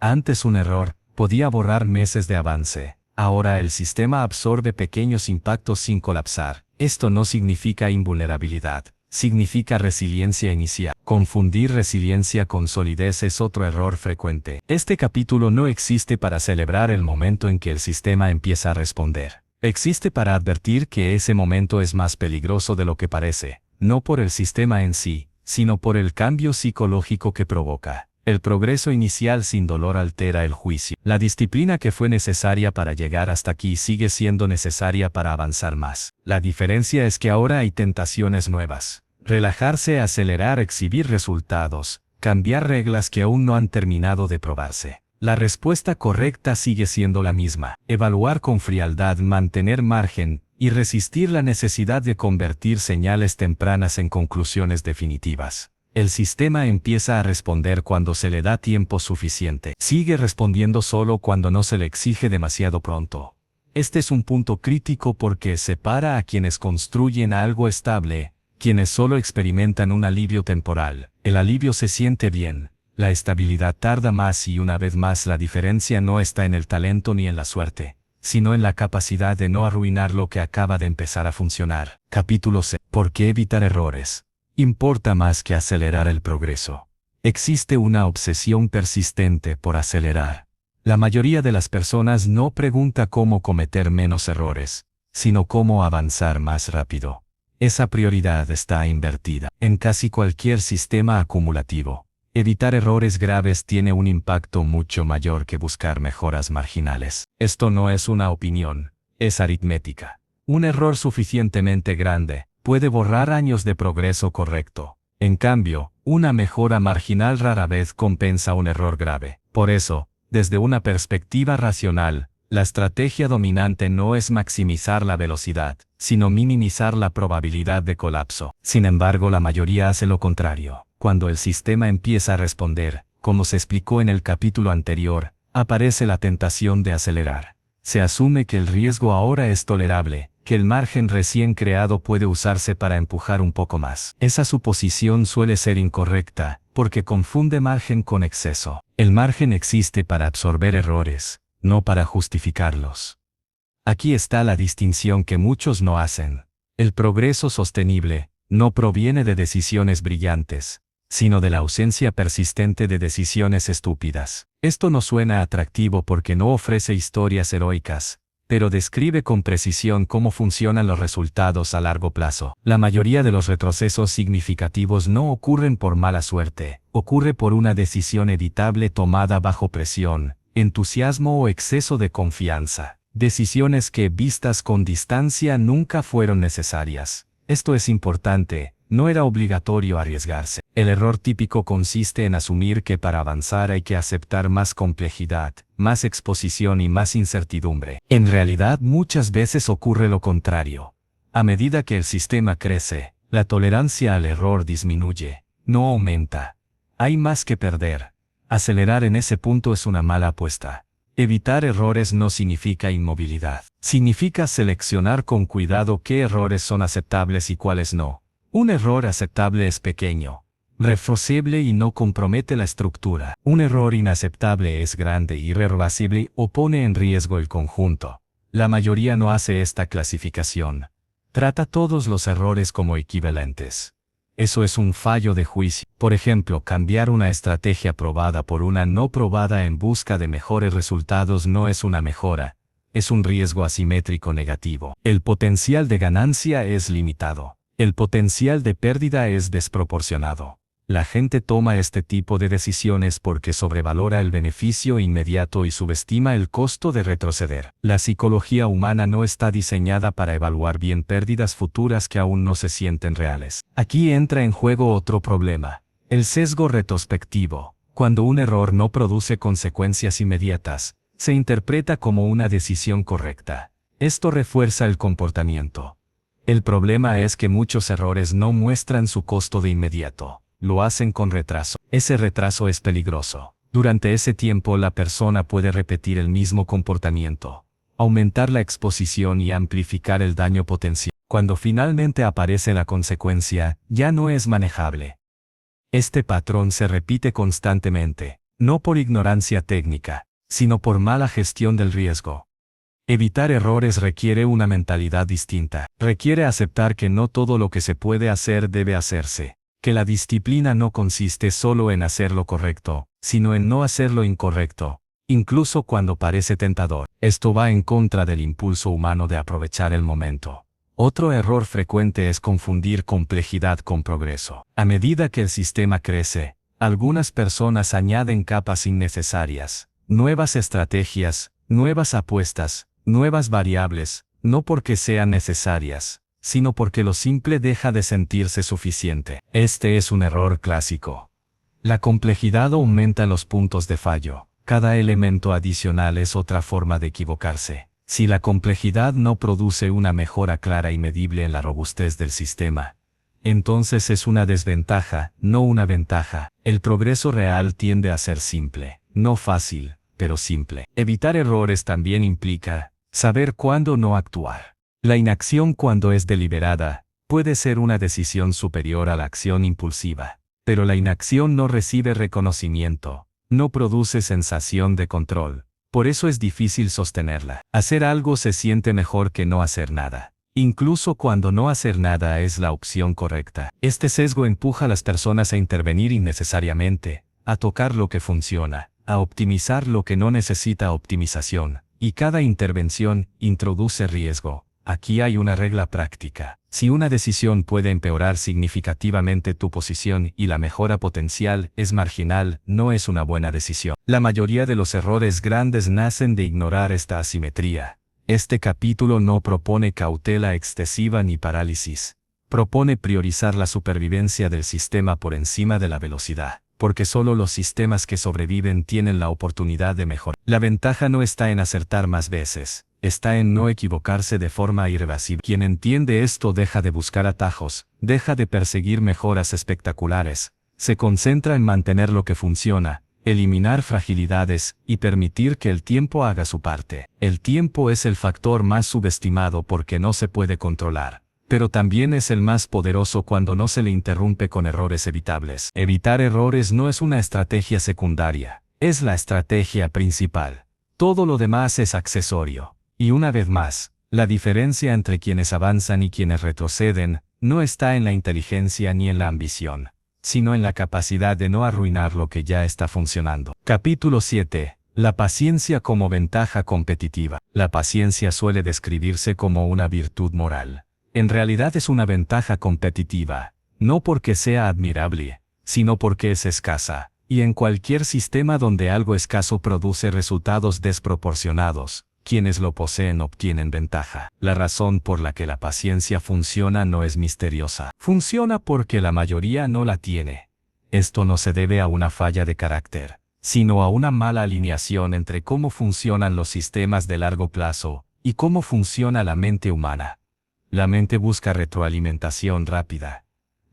Antes un error podía borrar meses de avance. Ahora el sistema absorbe pequeños impactos sin colapsar. Esto no significa invulnerabilidad. Significa resiliencia inicial. Confundir resiliencia con solidez es otro error frecuente. Este capítulo no existe para celebrar el momento en que el sistema empieza a responder. Existe para advertir que ese momento es más peligroso de lo que parece, no por el sistema en sí, sino por el cambio psicológico que provoca. El progreso inicial sin dolor altera el juicio. La disciplina que fue necesaria para llegar hasta aquí sigue siendo necesaria para avanzar más. La diferencia es que ahora hay tentaciones nuevas. Relajarse, acelerar, exhibir resultados, cambiar reglas que aún no han terminado de probarse. La respuesta correcta sigue siendo la misma. Evaluar con frialdad, mantener margen, y resistir la necesidad de convertir señales tempranas en conclusiones definitivas. El sistema empieza a responder cuando se le da tiempo suficiente. Sigue respondiendo solo cuando no se le exige demasiado pronto. Este es un punto crítico porque separa a quienes construyen algo estable, quienes solo experimentan un alivio temporal. El alivio se siente bien, la estabilidad tarda más y una vez más la diferencia no está en el talento ni en la suerte, sino en la capacidad de no arruinar lo que acaba de empezar a funcionar. Capítulo 6. ¿Por qué evitar errores? Importa más que acelerar el progreso. Existe una obsesión persistente por acelerar. La mayoría de las personas no pregunta cómo cometer menos errores, sino cómo avanzar más rápido. Esa prioridad está invertida en casi cualquier sistema acumulativo. Evitar errores graves tiene un impacto mucho mayor que buscar mejoras marginales. Esto no es una opinión, es aritmética. Un error suficientemente grande puede borrar años de progreso correcto. En cambio, una mejora marginal rara vez compensa un error grave. Por eso, desde una perspectiva racional, la estrategia dominante no es maximizar la velocidad, sino minimizar la probabilidad de colapso. Sin embargo, la mayoría hace lo contrario. Cuando el sistema empieza a responder, como se explicó en el capítulo anterior, aparece la tentación de acelerar. Se asume que el riesgo ahora es tolerable, que el margen recién creado puede usarse para empujar un poco más. Esa suposición suele ser incorrecta, porque confunde margen con exceso. El margen existe para absorber errores, no para justificarlos. Aquí está la distinción que muchos no hacen. El progreso sostenible no proviene de decisiones brillantes, sino de la ausencia persistente de decisiones estúpidas. Esto no suena atractivo porque no ofrece historias heroicas, pero describe con precisión cómo funcionan los resultados a largo plazo. La mayoría de los retrocesos significativos no ocurren por mala suerte, ocurre por una decisión evitable tomada bajo presión, entusiasmo o exceso de confianza. Decisiones que, vistas con distancia, nunca fueron necesarias. Esto es importante, no era obligatorio arriesgarse. El error típico consiste en asumir que para avanzar hay que aceptar más complejidad, más exposición y más incertidumbre. En realidad, muchas veces ocurre lo contrario. A medida que el sistema crece, la tolerancia al error disminuye, no aumenta. Hay más que perder. Acelerar en ese punto es una mala apuesta. Evitar errores no significa inmovilidad. Significa seleccionar con cuidado qué errores son aceptables y cuáles no. Un error aceptable es pequeño, reversible y no compromete la estructura. Un error inaceptable es grande y irreversible o pone en riesgo el conjunto. La mayoría no hace esta clasificación. Trata todos los errores como equivalentes. Eso es un fallo de juicio. Por ejemplo, cambiar una estrategia probada por una no probada en busca de mejores resultados no es una mejora, es un riesgo asimétrico negativo. El potencial de ganancia es limitado. El potencial de pérdida es desproporcionado. La gente toma este tipo de decisiones porque sobrevalora el beneficio inmediato y subestima el costo de retroceder. La psicología humana no está diseñada para evaluar bien pérdidas futuras que aún no se sienten reales. Aquí entra en juego otro problema: el sesgo retrospectivo. Cuando un error no produce consecuencias inmediatas, se interpreta como una decisión correcta. Esto refuerza el comportamiento. El problema es que muchos errores no muestran su costo de inmediato. Lo hacen con retraso. Ese retraso es peligroso. Durante ese tiempo la persona puede repetir el mismo comportamiento, aumentar la exposición y amplificar el daño potencial. Cuando finalmente aparece la consecuencia, ya no es manejable. Este patrón se repite constantemente, no por ignorancia técnica, sino por mala gestión del riesgo. Evitar errores requiere una mentalidad distinta. Requiere aceptar que no todo lo que se puede hacer debe hacerse, que la disciplina no consiste solo en hacer lo correcto, sino en no hacer lo incorrecto, incluso cuando parece tentador. Esto va en contra del impulso humano de aprovechar el momento. Otro error frecuente es confundir complejidad con progreso. A medida que el sistema crece, algunas personas añaden capas innecesarias, nuevas estrategias, nuevas apuestas, nuevas variables, no porque sean necesarias, sino porque lo simple deja de sentirse suficiente. Este es un error clásico. La complejidad aumenta los puntos de fallo. Cada elemento adicional es otra forma de equivocarse. Si la complejidad no produce una mejora clara y medible en la robustez del sistema, entonces es una desventaja, no una ventaja. El progreso real tiende a ser simple, no fácil, pero simple. Evitar errores también implica saber cuándo no actuar. La inacción, cuando es deliberada, puede ser una decisión superior a la acción impulsiva, pero la inacción no recibe reconocimiento, no produce sensación de control, por eso es difícil sostenerla. Hacer algo se siente mejor que no hacer nada, incluso cuando no hacer nada es la opción correcta. Este sesgo empuja a las personas a intervenir innecesariamente, a tocar lo que funciona, a optimizar lo que no necesita optimización, y cada intervención introduce riesgo. Aquí hay una regla práctica. Si una decisión puede empeorar significativamente tu posición y la mejora potencial es marginal, no es una buena decisión. La mayoría de los errores grandes nacen de ignorar esta asimetría. Este capítulo no propone cautela excesiva ni parálisis. Propone priorizar la supervivencia del sistema por encima de la velocidad, porque solo los sistemas que sobreviven tienen la oportunidad de mejorar. La ventaja no está en acertar más veces, está en no equivocarse de forma irreversible. Quien entiende esto deja de buscar atajos, deja de perseguir mejoras espectaculares, se concentra en mantener lo que funciona, eliminar fragilidades y permitir que el tiempo haga su parte. El tiempo es el factor más subestimado porque no se puede controlar, pero también es el más poderoso cuando no se le interrumpe con errores evitables. Evitar errores no es una estrategia secundaria, es la estrategia principal. Todo lo demás es accesorio. Y una vez más, la diferencia entre quienes avanzan y quienes retroceden no está en la inteligencia ni en la ambición, sino en la capacidad de no arruinar lo que ya está funcionando. Capítulo 7. La paciencia como ventaja competitiva. La paciencia suele describirse como una virtud moral. En realidad es una ventaja competitiva, no porque sea admirable, sino porque es escasa, y en cualquier sistema donde algo escaso produce resultados desproporcionados, quienes lo poseen obtienen ventaja. La razón por la que la paciencia funciona no es misteriosa. Funciona porque la mayoría no la tiene. Esto no se debe a una falla de carácter, sino a una mala alineación entre cómo funcionan los sistemas de largo plazo y cómo funciona la mente humana. La mente busca retroalimentación rápida.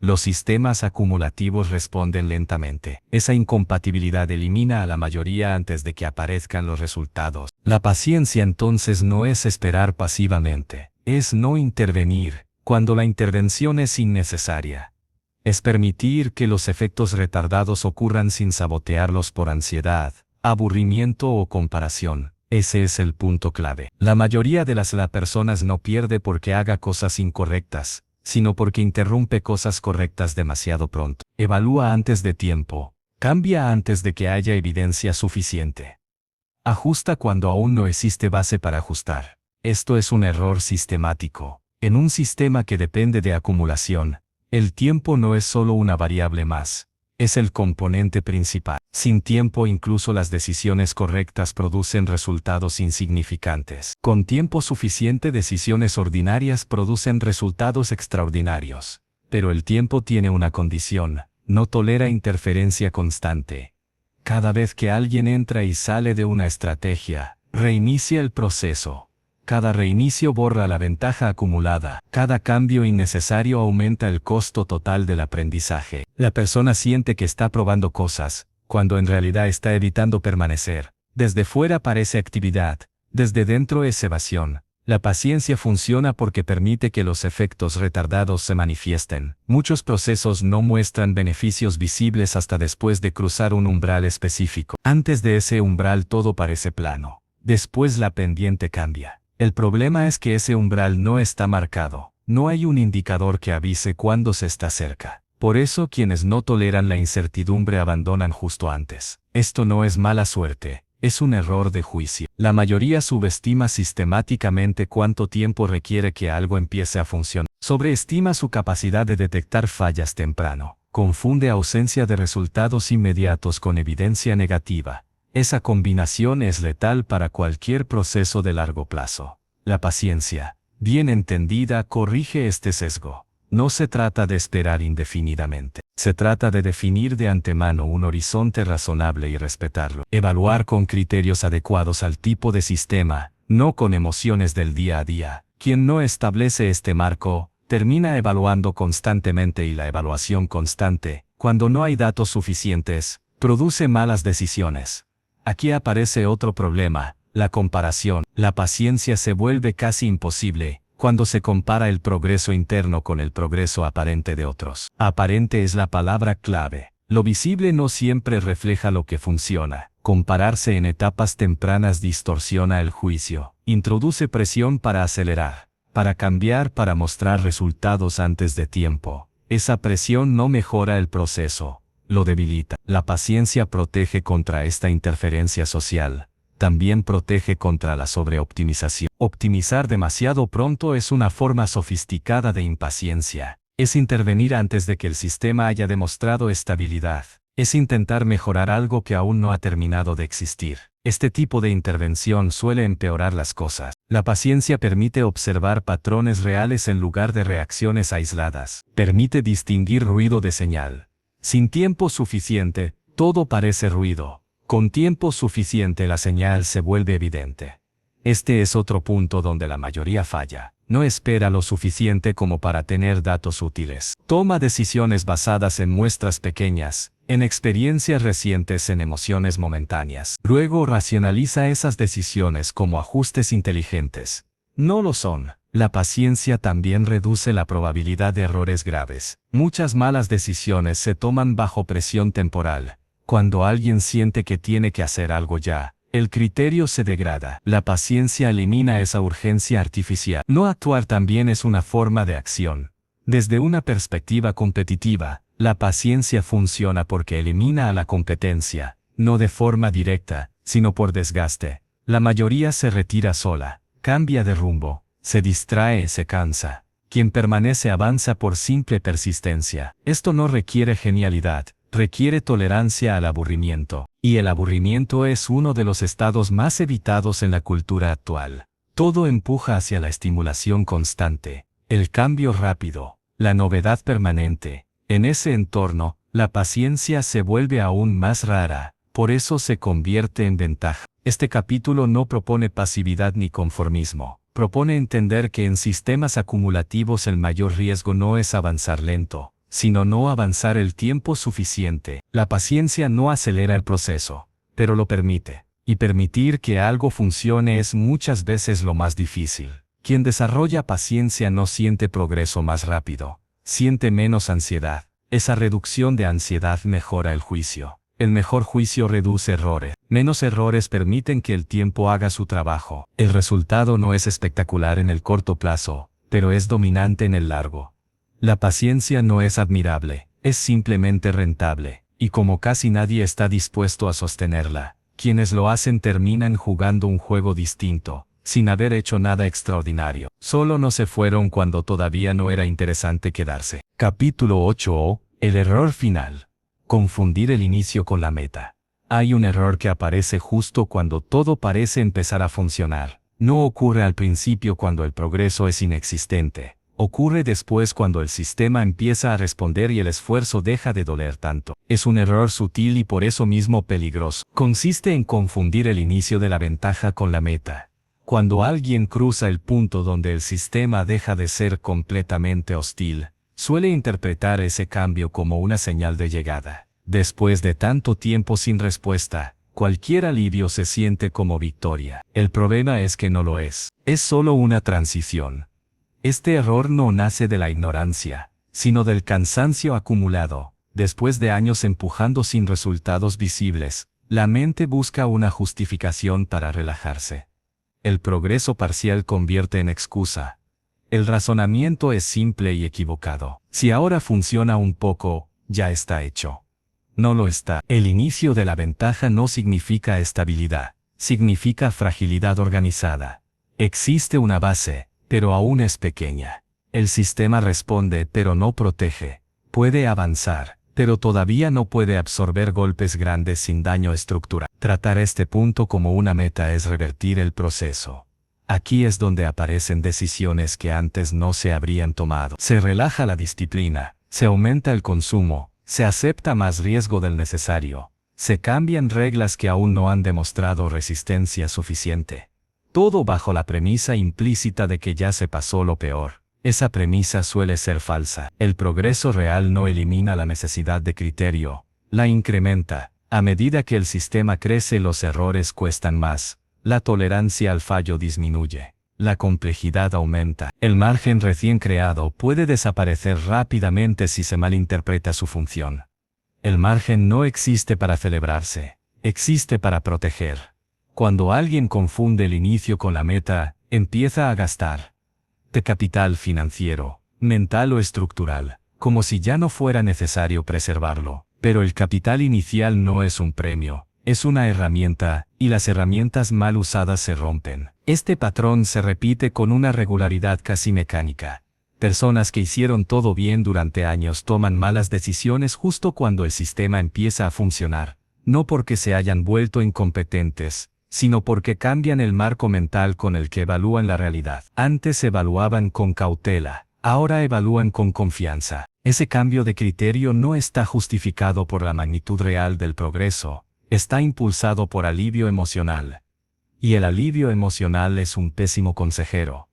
Los sistemas acumulativos responden lentamente. Esa incompatibilidad elimina a la mayoría antes de que aparezcan los resultados. La paciencia entonces no es esperar pasivamente, es no intervenir cuando la intervención es innecesaria. Es permitir que los efectos retardados ocurran sin sabotearlos por ansiedad, aburrimiento o comparación. Ese es el punto clave. La mayoría de las personas no pierde porque haga cosas incorrectas, sino porque interrumpe cosas correctas demasiado pronto. Evalúa antes de tiempo. Cambia antes de que haya evidencia suficiente. Ajusta cuando aún no existe base para ajustar. Esto es un error sistemático. En un sistema que depende de acumulación, el tiempo no es solo una variable más, es el componente principal. Sin tiempo incluso las decisiones correctas producen resultados insignificantes. Con tiempo suficiente decisiones ordinarias producen resultados extraordinarios. Pero el tiempo tiene una condición, no tolera interferencia constante. Cada vez que alguien entra y sale de una estrategia, reinicia el proceso. Cada reinicio borra la ventaja acumulada. Cada cambio innecesario aumenta el costo total del aprendizaje. La persona siente que está probando cosas, cuando en realidad está evitando permanecer. Desde fuera parece actividad, desde dentro es evasión. La paciencia funciona porque permite que los efectos retardados se manifiesten. Muchos procesos no muestran beneficios visibles hasta después de cruzar un umbral específico. Antes de ese umbral todo parece plano. Después la pendiente cambia. El problema es que ese umbral no está marcado. No hay un indicador que avise cuándo se está cerca. Por eso quienes no toleran la incertidumbre abandonan justo antes. Esto no es mala suerte. Es un error de juicio. La mayoría subestima sistemáticamente cuánto tiempo requiere que algo empiece a funcionar. Sobreestima su capacidad de detectar fallas temprano. Confunde ausencia de resultados inmediatos con evidencia negativa. Esa combinación es letal para cualquier proceso de largo plazo. La paciencia, bien entendida, corrige este sesgo. No se trata de esperar indefinidamente. Se trata de definir de antemano un horizonte razonable y respetarlo. Evaluar con criterios adecuados al tipo de sistema, no con emociones del día a día. Quien no establece este marco, termina evaluando constantemente y la evaluación constante, cuando no hay datos suficientes, produce malas decisiones. Aquí aparece otro problema, la comparación. La paciencia se vuelve casi imposible cuando se compara el progreso interno con el progreso aparente de otros. Aparente es la palabra clave. Lo visible no siempre refleja lo que funciona. Compararse en etapas tempranas distorsiona el juicio. Introduce presión para acelerar, para cambiar, para mostrar resultados antes de tiempo. Esa presión no mejora el proceso, lo debilita. La paciencia protege contra esta interferencia social. También protege contra la sobreoptimización. Optimizar demasiado pronto es una forma sofisticada de impaciencia. Es intervenir antes de que el sistema haya demostrado estabilidad. Es intentar mejorar algo que aún no ha terminado de existir. Este tipo de intervención suele empeorar las cosas. La paciencia permite observar patrones reales en lugar de reacciones aisladas. Permite distinguir ruido de señal. Sin tiempo suficiente, todo parece ruido. Con tiempo suficiente la señal se vuelve evidente. Este es otro punto donde la mayoría falla. No espera lo suficiente como para tener datos útiles. Toma decisiones basadas en muestras pequeñas, en experiencias recientes, en emociones momentáneas. Luego racionaliza esas decisiones como ajustes inteligentes. No lo son. La paciencia también reduce la probabilidad de errores graves. Muchas malas decisiones se toman bajo presión temporal. Cuando alguien siente que tiene que hacer algo ya, el criterio se degrada. La paciencia elimina esa urgencia artificial. No actuar también es una forma de acción. Desde una perspectiva competitiva, la paciencia funciona porque elimina a la competencia, no de forma directa, sino por desgaste. La mayoría se retira sola, cambia de rumbo, se distrae, se cansa. Quien permanece avanza por simple persistencia. Esto no requiere genialidad. Requiere tolerancia al aburrimiento, y el aburrimiento es uno de los estados más evitados en la cultura actual. Todo empuja hacia la estimulación constante, el cambio rápido, la novedad permanente. En ese entorno, la paciencia se vuelve aún más rara, por eso se convierte en ventaja. Este capítulo no propone pasividad ni conformismo. Propone entender que en sistemas acumulativos el mayor riesgo no es avanzar lento, sino no avanzar el tiempo suficiente. La paciencia no acelera el proceso, pero lo permite. Y permitir que algo funcione es muchas veces lo más difícil. Quien desarrolla paciencia no siente progreso más rápido, siente menos ansiedad. Esa reducción de ansiedad mejora el juicio. El mejor juicio reduce errores. Menos errores permiten que el tiempo haga su trabajo. El resultado no es espectacular en el corto plazo, pero es dominante en el largo. La paciencia no es admirable, es simplemente rentable, y como casi nadie está dispuesto a sostenerla, quienes lo hacen terminan jugando un juego distinto, sin haber hecho nada extraordinario. Solo no se fueron cuando todavía no era interesante quedarse. Capítulo 8. El error final. Confundir el inicio con la meta. Hay un error que aparece justo cuando todo parece empezar a funcionar. No ocurre al principio cuando el progreso es inexistente. Ocurre después cuando el sistema empieza a responder y el esfuerzo deja de doler tanto. Es un error sutil y por eso mismo peligroso. Consiste en confundir el inicio de la ventaja con la meta. Cuando alguien cruza el punto donde el sistema deja de ser completamente hostil, suele interpretar ese cambio como una señal de llegada. Después de tanto tiempo sin respuesta, cualquier alivio se siente como victoria. El problema es que no lo es. Es solo una transición. Este error no nace de la ignorancia, sino del cansancio acumulado. Después de años empujando sin resultados visibles, la mente busca una justificación para relajarse. El progreso parcial convierte en excusa. El razonamiento es simple y equivocado. Si ahora funciona un poco, ya está hecho. No lo está. El inicio de la ventaja no significa estabilidad, significa fragilidad organizada. Existe una base, pero aún es pequeña. El sistema responde, pero no protege. Puede avanzar, pero todavía no puede absorber golpes grandes sin daño estructural. Tratar este punto como una meta es revertir el proceso. Aquí es donde aparecen decisiones que antes no se habrían tomado. Se relaja la disciplina, se aumenta el consumo, se acepta más riesgo del necesario, se cambian reglas que aún no han demostrado resistencia suficiente. Todo bajo la premisa implícita de que ya se pasó lo peor. Esa premisa suele ser falsa. El progreso real no elimina la necesidad de criterio, la incrementa. A medida que el sistema crece, los errores cuestan más, la tolerancia al fallo disminuye, la complejidad aumenta. El margen recién creado puede desaparecer rápidamente si se malinterpreta su función. El margen no existe para celebrarse, existe para proteger. Cuando alguien confunde el inicio con la meta, empieza a gastar de capital financiero, mental o estructural, como si ya no fuera necesario preservarlo. Pero el capital inicial no es un premio, es una herramienta, y las herramientas mal usadas se rompen. Este patrón se repite con una regularidad casi mecánica. Personas que hicieron todo bien durante años toman malas decisiones justo cuando el sistema empieza a funcionar, no porque se hayan vuelto incompetentes, sino porque cambian el marco mental con el que evalúan la realidad. Antes evaluaban con cautela, ahora evalúan con confianza. Ese cambio de criterio no está justificado por la magnitud real del progreso, está impulsado por alivio emocional. Y el alivio emocional es un pésimo consejero.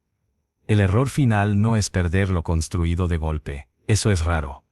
El error final no es perder lo construido de golpe, eso es raro.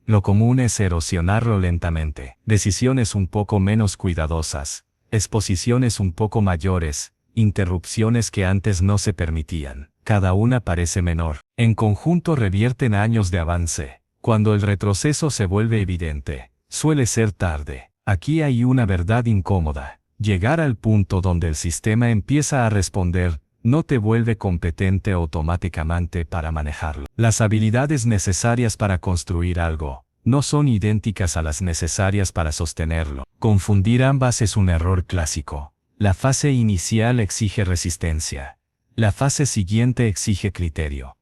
Lo común es erosionarlo lentamente. Decisiones un poco menos cuidadosas, exposiciones un poco mayores, interrupciones que antes no se permitían. Cada una parece menor. En conjunto revierten años de avance. Cuando el retroceso se vuelve evidente, suele ser tarde. Aquí hay una verdad incómoda. Llegar al punto donde el sistema empieza a responder, no te vuelve competente automáticamente para manejarlo. Las habilidades necesarias para construir algo no son idénticas a las necesarias para sostenerlo. Confundir ambas es un error clásico. La fase inicial exige resistencia. La fase siguiente exige criterio.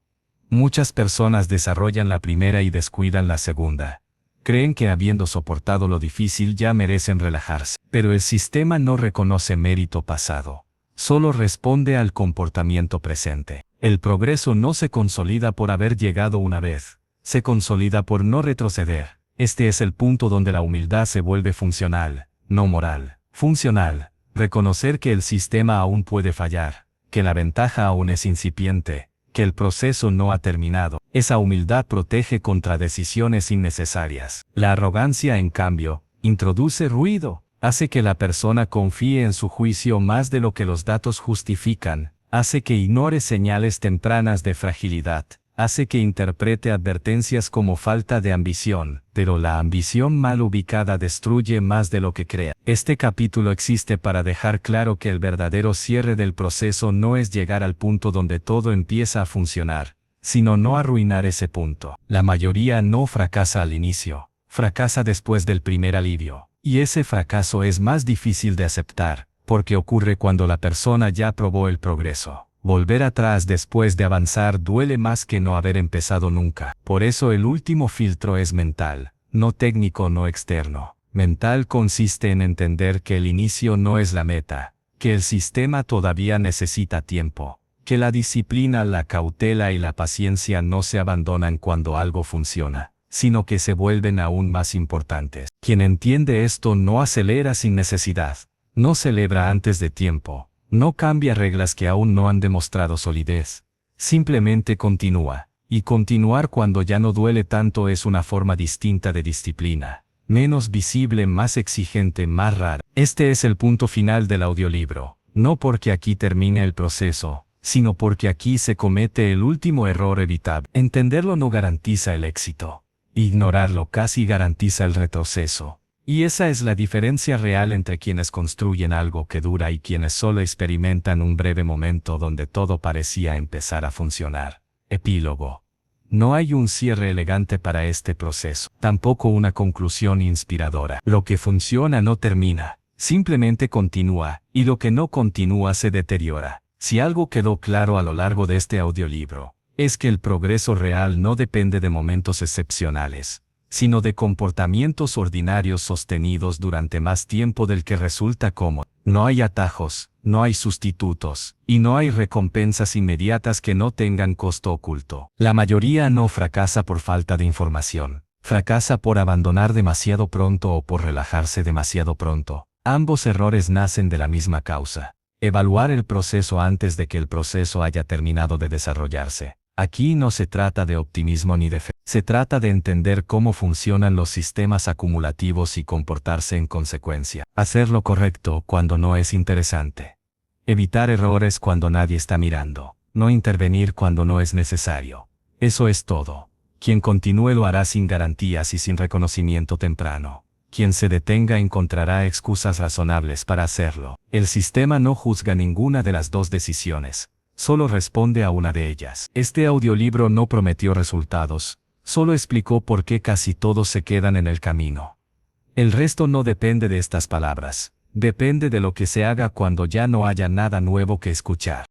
Muchas personas desarrollan la primera y descuidan la segunda. Creen que habiendo soportado lo difícil ya merecen relajarse. Pero el sistema no reconoce mérito pasado. Solo responde al comportamiento presente. El progreso no se consolida por haber llegado una vez. Se consolida por no retroceder. Este es el punto donde la humildad se vuelve funcional, no moral. Funcional. Reconocer que el sistema aún puede fallar, que la ventaja aún es incipiente, que el proceso no ha terminado. Esa humildad protege contra decisiones innecesarias. La arrogancia, en cambio, introduce ruido, hace que la persona confíe en su juicio más de lo que los datos justifican, hace que ignore señales tempranas de fragilidad, hace que interprete advertencias como falta de ambición, pero la ambición mal ubicada destruye más de lo que crea. Este capítulo existe para dejar claro que el verdadero cierre del proceso no es llegar al punto donde todo empieza a funcionar, sino no arruinar ese punto. La mayoría no fracasa al inicio, fracasa después del primer alivio, y ese fracaso es más difícil de aceptar, porque ocurre cuando la persona ya probó el progreso. Volver atrás después de avanzar duele más que no haber empezado nunca. Por eso el último filtro es mental, no técnico, no externo. Mental consiste en entender que el inicio no es la meta, que el sistema todavía necesita tiempo, que la disciplina, la cautela y la paciencia no se abandonan cuando algo funciona, sino que se vuelven aún más importantes. Quien entiende esto no acelera sin necesidad, no celebra antes de tiempo, No cambia reglas que aún no han demostrado solidez. Simplemente continúa. Y continuar cuando ya no duele tanto es una forma distinta de disciplina. Menos visible, más exigente, más rara. Este es el punto final del audiolibro. No porque aquí termine el proceso, sino porque aquí se comete el último error evitable. Entenderlo no garantiza el éxito. Ignorarlo casi garantiza el retroceso. Y esa es la diferencia real entre quienes construyen algo que dura y quienes solo experimentan un breve momento donde todo parecía empezar a funcionar. Epílogo. No hay un cierre elegante para este proceso, tampoco una conclusión inspiradora. Lo que funciona no termina, simplemente continúa, y lo que no continúa se deteriora. Si algo quedó claro a lo largo de este audiolibro, es que el progreso real no depende de momentos excepcionales, sino de comportamientos ordinarios sostenidos durante más tiempo del que resulta cómodo. No hay atajos, no hay sustitutos, y no hay recompensas inmediatas que no tengan costo oculto. La mayoría no fracasa por falta de información, fracasa por abandonar demasiado pronto o por relajarse demasiado pronto. Ambos errores nacen de la misma causa. Evaluar el proceso antes de que el proceso haya terminado de desarrollarse. Aquí no se trata de optimismo ni de fe. Se trata de entender cómo funcionan los sistemas acumulativos y comportarse en consecuencia. Hacer lo correcto cuando no es interesante. Evitar errores cuando nadie está mirando. No intervenir cuando no es necesario. Eso es todo. Quien continúe lo hará sin garantías y sin reconocimiento temprano. Quien se detenga encontrará excusas razonables para hacerlo. El sistema no juzga ninguna de las dos decisiones. Solo responde a una de ellas. Este audiolibro no prometió resultados, solo explicó por qué casi todos se quedan en el camino. El resto no depende de estas palabras, depende de lo que se haga cuando ya no haya nada nuevo que escuchar.